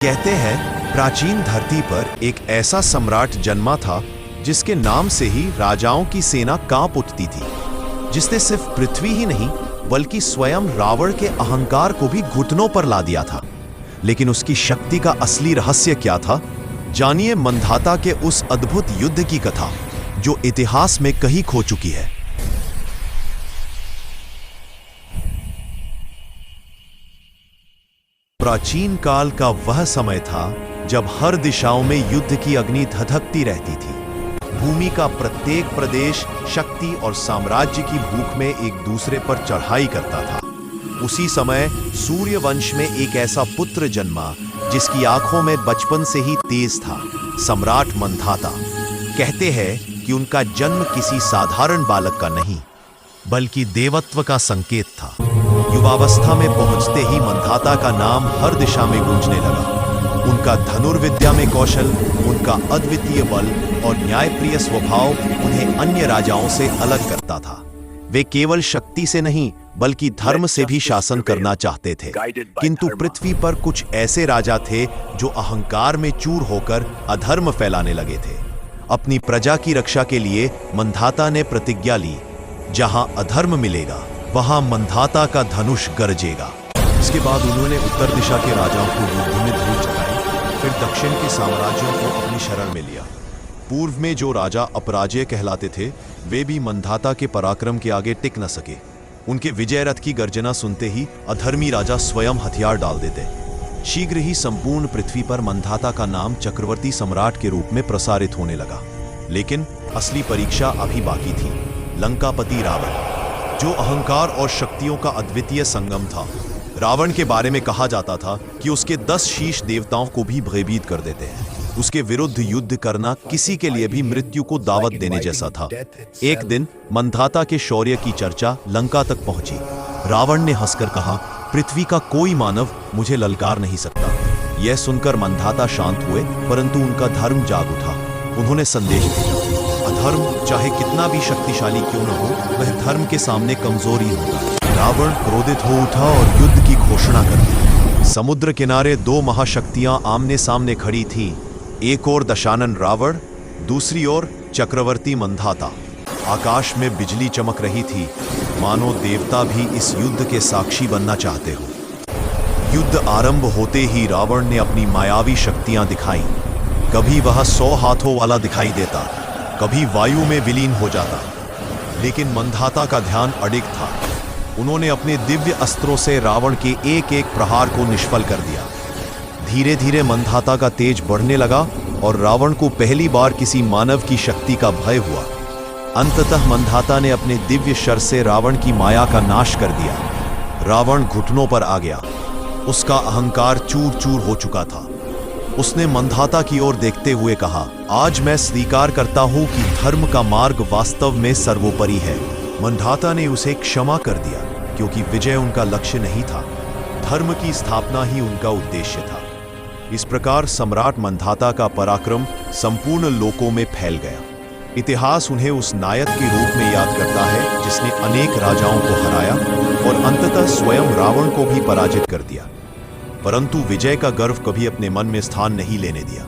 कहते हैं प्राचीन धरती पर एक ऐसा सम्राट जन्मा था जिसके नाम से ही राजाओं की सेना कांप उठती थी, जिसने सिर्फ पृथ्वी ही नहीं बल्कि स्वयं रावण के अहंकार को भी घुटनों पर ला दिया था। लेकिन उसकी शक्ति का असली रहस्य क्या था? जानिए मंधाता के उस अद्भुत युद्ध की कथा जो इतिहास में कहीं खो चुकी है। प्राचीन काल का वह समय था जब हर दिशाओं में युद्ध की अग्नि धधकती रहती थी। भूमि का प्रत्येक प्रदेश शक्ति और साम्राज्य की भूख में एक दूसरे पर चढ़ाई करता था। उसी समय सूर्य वंश में एक ऐसा पुत्र जन्मा जिसकी आंखों में बचपन से ही तेज था, सम्राट मंधाता। कहते हैं कि उनका जन्म किसी साधारण बालक का नहीं बल्कि देवत्व का संकेत था। युवावस्था में पहुंचते ही मंधाता का नाम हर दिशा में गूंजने लगा। उनका धनुर्विद्या में कौशल, उनका अद्वितीय बल और न्यायप्रिय स्वभाव उन्हें अन्य राजाओं से अलग करता था। वे केवल शक्ति से नहीं बल्कि धर्म से भी शासन करना चाहते थे। किंतु पृथ्वी पर कुछ ऐसे राजा थे जो अहंकार में चूर होकर अधर्म फैलाने लगे थे। अपनी प्रजा की रक्षा के लिए मंधाता ने प्रतिज्ञा ली, जहां अधर्म मिलेगा वहां मंधाता का धनुष गरजेगा। इसके बाद उन्होंने उत्तर दिशा के राजाओं को युद्ध में धूल चढ़ाई, फिर दक्षिण के साम्राज्यों को अपनी शरण में लिया। पूर्व में जो राजा अपराजय कहलाते थे वे भी मंधाता के पराक्रम के आगे टिक न सके। उनके विजय रथ की गर्जना सुनते ही अधर्मी राजा स्वयं हथियार डाल देते। शीघ्र ही संपूर्ण पृथ्वी पर मंधाता का नाम चक्रवर्ती सम्राट के रूप में प्रसारित होने लगा। लेकिन असली परीक्षा अभी बाकी थी। लंकापति रावण, जो अहंकार और शक्तियों का अद्वितीय संगम था। रावण के बारे में कहा जाता था कि उसके 10 शीश देवताओं को भी भयभीत कर देते हैं। उसके विरुद्ध युद्ध करना किसी के लिए भी मृत्यु को दावत देने जैसा था। एक दिन मंधाता के शौर्य की चर्चा लंका तक पहुंची। रावण ने हंसकर कहा, पृथ्वी का कोई मानव मुझे ललकार नहीं सकता। यह सुनकर मंधाता शांत हुए, परंतु उनका धर्म जाग उठा। उन्होंने संदेश भेजा, अधर्म चाहे कितना भी शक्तिशाली क्यों न हो, वह धर्म के सामने कमजोर ही होता है। रावण क्रोधित हो उठा और युद्ध की घोषणा कर दी। समुद्र किनारे 2 महाशक्तियां आमने सामने खड़ी थीं। एक ओर दशानन रावण, दूसरी ओर चक्रवर्ती मंधाता। आकाश में बिजली चमक रही थी, मानो देवता भी इस युद्ध के साक्षी बनना चाहते हो। युद्ध आरंभ होते ही रावण ने अपनी मायावी शक्तियां दिखाई। कभी वह 100 हाथों वाला दिखाई देता, कभी वायु में विलीन हो जाता। लेकिन मंधाता का ध्यान अडिग था। उन्होंने अपने दिव्य अस्त्रों से रावण के एक एक प्रहार को निष्फल कर दिया। धीरे धीरे मंधाता का तेज बढ़ने लगा और रावण को पहली बार किसी मानव की शक्ति का भय हुआ। अंततः मंधाता ने अपने दिव्य शर से रावण की माया का नाश कर दिया। रावण घुटनों पर आ गया। उसका अहंकार चूर चूर हो चुका था। उसने मंधाता की ओर देखते हुए कहा, आज मैं स्वीकार करता हूं कि धर्म का मार्ग वास्तव में सर्वोपरि है। मंधाता ने उसे क्षमा कर दिया, क्योंकि विजय उनका लक्ष्य नहीं था, धर्म की स्थापना ही उनका उद्देश्य था। इस प्रकार सम्राट मंधाता का पराक्रम संपूर्ण लोकों में फैल गया। इतिहास उन्हें उस नायक के रूप में याद करता है जिसने अनेक राजाओं को हराया और अंततः स्वयं रावण को भी पराजित कर दिया। परंतु विजय का गर्व कभी अपने मन में स्थान नहीं लेने दिया।